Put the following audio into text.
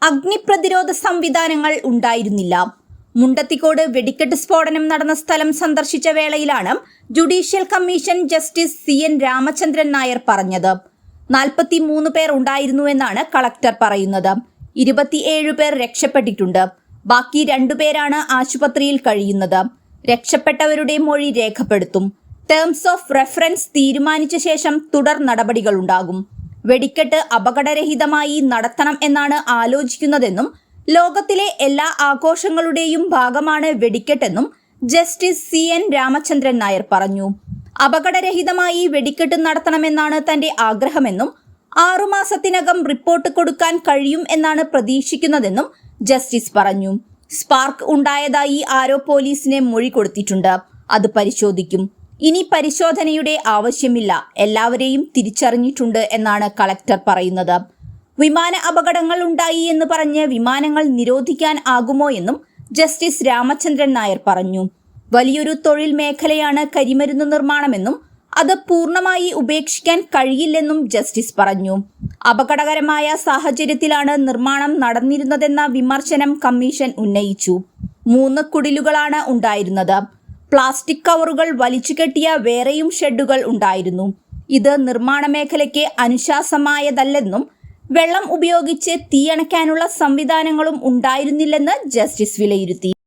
അഗ്നിപ്രതിരോധ സംവിധാനങ്ങൾ ഉണ്ടായിരുന്നില്ല. മുണ്ടത്തിക്കോട് വെടിക്കെട്ട് സ്ഫോടനം നടന്ന സ്ഥലം സന്ദർശിച്ച വേളയിലാണ് judicial commission justice CN Ramachandran Nair പറഞ്ഞത്. 43 പേർ ഉണ്ടായിരുന്നുവെന്നാണ് കളക്ടർ പറയുന്നത്. 27 പേർ രക്ഷപ്പെട്ടിട്ടുണ്ട്. ബാക്കി 2 പേരാണ് ആശുപത്രിയിൽ കഴിയുന്നത്. രക്ഷപ്പെട്ടവരുടെ മൊഴി രേഖപ്പെടുത്തും. ടേംസ് ഓഫ് റെഫറൻസ് തീരുമാനിച്ച ശേഷം തുടർ നടപടികളുണ്ടാകും. വെടിക്കെട്ട് അപകടരഹിതമായി നടത്തണം എന്നാണ് ആലോചിക്കുന്നതെന്നും ലോകത്തിലെ എല്ലാ ആഘോഷങ്ങളുടെയും ഭാഗമാണ് വെടിക്കെട്ടെന്നും ജസ്റ്റിസ് CN രാമചന്ദ്രൻ നായർ പറഞ്ഞു. അപകടരഹിതമായി വെടിക്കെട്ട് നടത്തണമെന്നാണ് തന്റെ ആഗ്രഹമെന്നും 6 മാസത്തിനകം റിപ്പോർട്ട് കൊടുക്കാൻ കഴിയും എന്നാണ് പ്രതീക്ഷിക്കുന്നതെന്നും ജസ്റ്റിസ് പറഞ്ഞു. സ്പാർക്ക് ഉണ്ടായതായി ആരോ പോലീസിനെ മൊഴി കൊടുത്തിട്ടുണ്ട്. അത് പരിശോധിക്കും. ഇനി പരിശോധനയുടെ ആവശ്യമില്ല. എല്ലാവരെയും തിരിച്ചറിഞ്ഞിട്ടുണ്ട് എന്നാണ് കളക്ടർ പറയുന്നത്. വിമാന അപകടങ്ങൾ ഉണ്ടായി എന്ന് പറഞ്ഞ് വിമാനങ്ങൾ നിരോധിക്കാൻ ആകുമോ എന്നും ജസ്റ്റിസ് രാമചന്ദ്രൻ നായർ പറഞ്ഞു. വലിയൊരു തൊഴിൽ മേഖലയാണ് കരിമരുന്ന് നിർമ്മാണമെന്നും അത് പൂർണ്ണമായി ഉപേക്ഷിക്കാൻ കഴിയില്ലെന്നും ജസ്റ്റിസ് പറഞ്ഞു. അപകടകരമായ സാഹചര്യത്തിലാണ് നിർമ്മാണം നടന്നിരുന്നതെന്ന വിമർശനം കമ്മീഷൻ ഉന്നയിച്ചു. 3 കുടിലുകളാണ് ഉണ്ടായിരുന്നത്. പ്ലാസ്റ്റിക് കവറുകൾ വലിച്ചുകെട്ടിയ വേറെയും ഷെഡുകൾ ഉണ്ടായിരുന്നു. ഇത് നിർമ്മാണ മേഖലയ്ക്ക് അനുശാസമായതല്ലെന്നും വെള്ളം ഉപയോഗിച്ച് തീയണയ്ക്കാനുള്ള സംവിധാനങ്ങളും ഉണ്ടായിരുന്നില്ലെന്ന് ജസ്റ്റിസ് വിലയിരുത്തി.